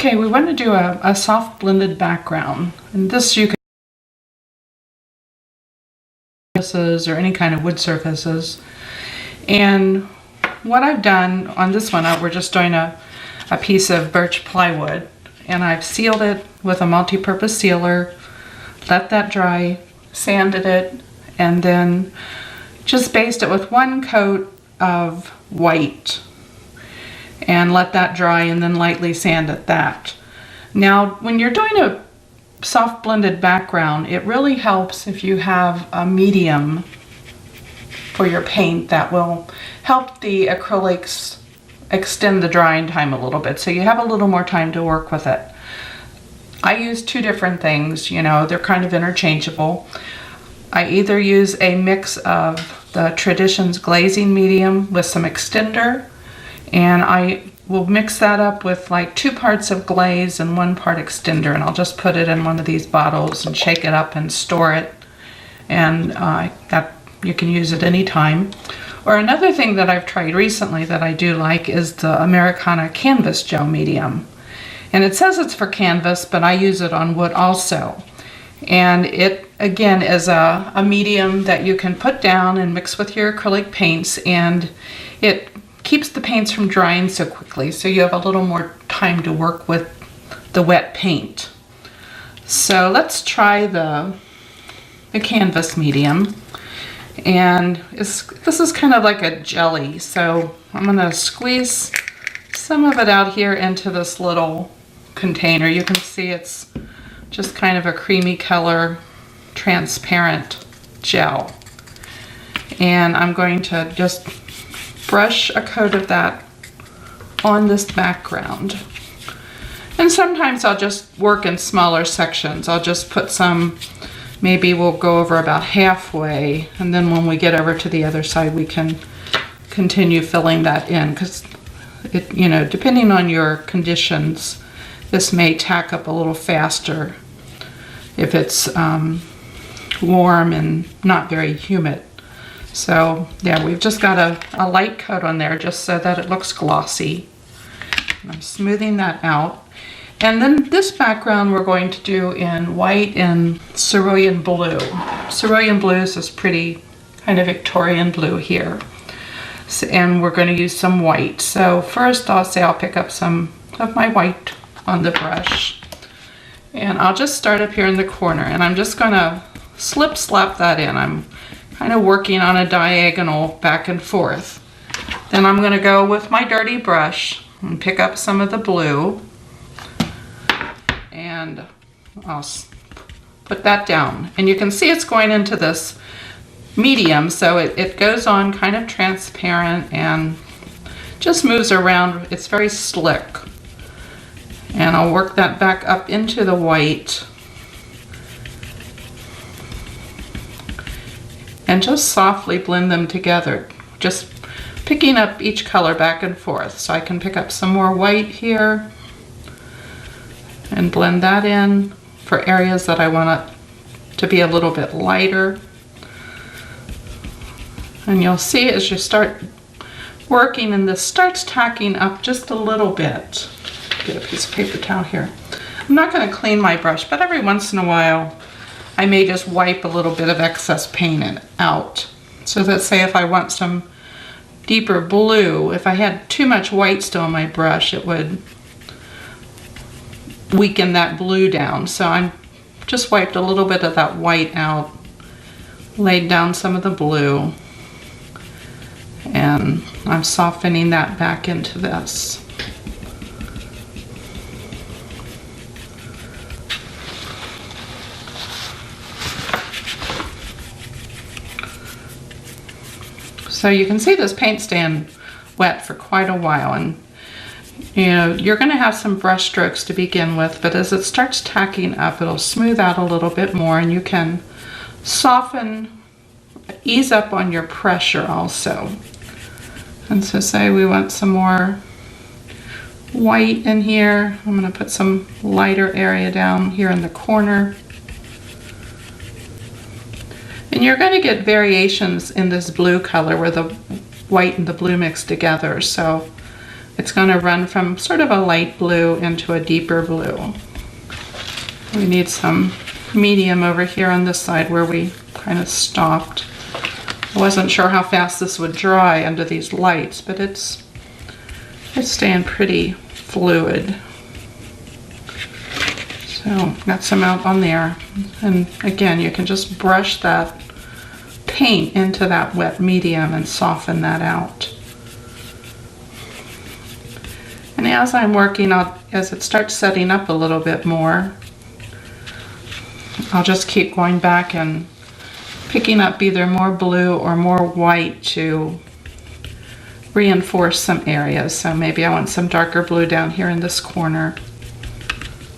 Okay, we want to do a soft blended background, and this you can or any kind of wood surfaces. And what I've done on this one, we're just doing a piece of birch plywood, and I've sealed it with a multi-purpose sealer, let that dry, sanded it, and then just based it with one coat of white and let that dry, and then lightly sanded that. Now, when you're doing a soft blended background, it really helps if you have a medium for your paint that will help the acrylics extend the drying time a little bit, so you have a little more time to work with it. I use two different things, you know, they're kind of interchangeable. I either use a mix of the Traditions glazing medium with some extender, and I will mix that up with like 2 parts of glaze and 1 part extender, and I'll just put it in one of these bottles and shake it up and store it, and that you can use it anytime. Or another thing that I've tried recently that I do like is the Americana Canvas Gel Medium. And it says it's for canvas, but I use it on wood also. And it, again, is a medium that you can put down and mix with your acrylic paints, and it keeps the paints from drying so quickly, so you have a little more time to work with the wet paint. So let's try the canvas medium. And this is kind of like a jelly, so I'm going to squeeze some of it out here into this little container. You can see it's just kind of a creamy color, transparent gel. And I'm going to just brush a coat of that on this background. And sometimes I'll just work in smaller sections. I'll just put some, maybe we'll go over about halfway, and then when we get over to the other side we can continue filling that in, because it, you know, depending on your conditions, this may tack up a little faster if it's warm and not very humid. So yeah, we've just got a light coat on there just so that it looks glossy. And I'm smoothing that out. And then this background we're going to do in white and cerulean blue. Cerulean blue is this pretty kind of Victorian blue here. So, and we're going to use some white. So first I'll pick up some of my white on the brush. And I'll just start up here in the corner, and I'm just going to slap that in. I'm kind of working on a diagonal back and forth. Then I'm going to go with my dirty brush and pick up some of the blue, and I'll put that down. And you can see it's going into this medium, so it goes on kind of transparent and just moves around. It's very slick. And I'll work that back up into the white and just softly blend them together, just picking up each color back and forth. So I can pick up some more white here and blend that in for areas that I want it to be a little bit lighter. And you'll see as you start working, and this starts tacking up just a little bit. Get a piece of paper towel here. I'm not going to clean my brush, but every once in a while I may just wipe a little bit of excess paint out. So that, say if I want some deeper blue, if I had too much white still on my brush, it would weaken that blue down. So I just wiped a little bit of that white out, laid down some of the blue, and I'm softening that back into this. So you can see this paint staying wet for quite a while, and you know, you're going to have some brush strokes to begin with, but as it starts tacking up, it'll smooth out a little bit more, and you can soften, ease up on your pressure also. And so say we want some more white in here. I'm going to put some lighter area down here in the corner. And you're going to get variations in this blue color where the white and the blue mix together. So It's going to run from sort of a light blue into a deeper blue. We need some medium over here on this side where we kind of stopped. I wasn't sure how fast this would dry under these lights, but it's staying pretty fluid. So got some out on there. And again, you can just brush that paint into that wet medium and soften that out. And as I'm working on, as it starts setting up a little bit more, I'll just keep going back and picking up either more blue or more white to reinforce some areas. So maybe I want some darker blue down here in this corner.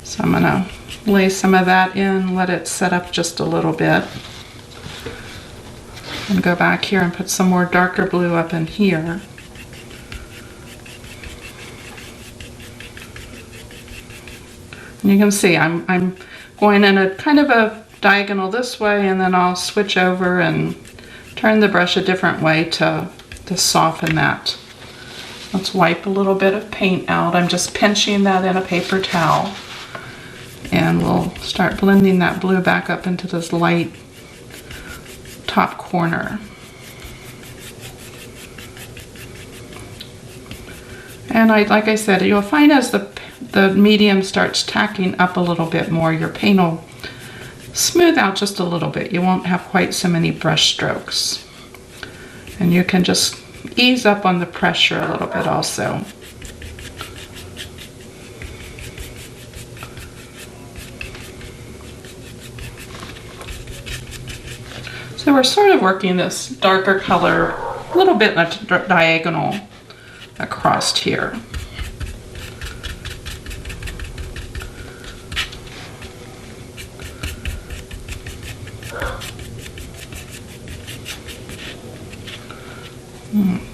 So I'm gonna lay some of that in, let it set up just a little bit. And go back here and put some more darker blue up in here. And you can see I'm going in a kind of a diagonal this way, and then I'll switch over and turn the brush a different way to soften that. Let's wipe a little bit of paint out. I'm just pinching that in a paper towel. And we'll start blending that blue back up into this light top corner. And like I said, you'll find as the medium starts tacking up a little bit more, your paint will smooth out just a little bit. You won't have quite so many brush strokes. And you can just ease up on the pressure a little bit also. So we're sort of working this darker color a little bit in a diagonal across here.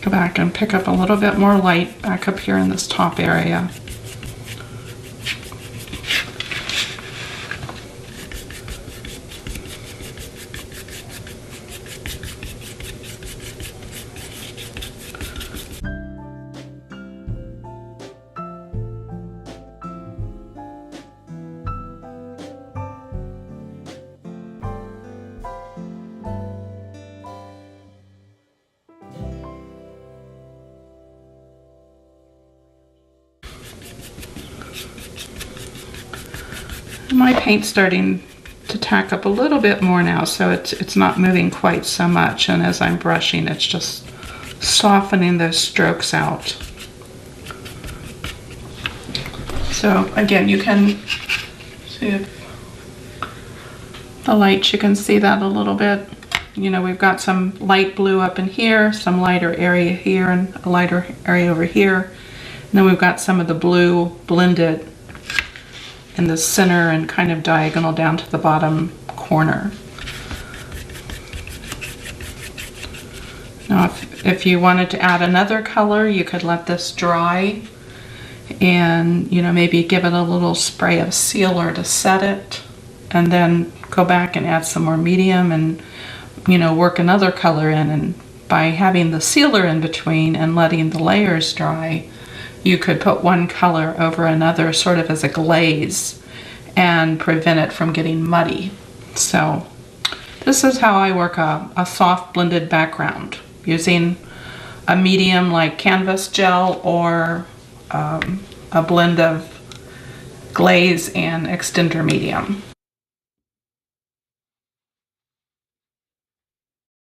Go back and pick up a little bit more light back up here in this top area. My paint's starting to tack up a little bit more now, so it's not moving quite so much, and as I'm brushing, it's just softening those strokes out. So again, you can see if the light, you can see that a little bit. You know, we've got some light blue up in here, some lighter area here, and a lighter area over here. And then we've got some of the blue blended in the center and kind of diagonal down to the bottom corner. Now if you wanted to add another color, you could let this dry and, you know, maybe give it a little spray of sealer to set it, and then go back and add some more medium and, you know, work another color in. And by having the sealer in between and letting the layers dry, you could put one color over another sort of as a glaze and prevent it from getting muddy. So this is how I work a soft blended background, using a medium like canvas gel or a blend of glaze and extender medium.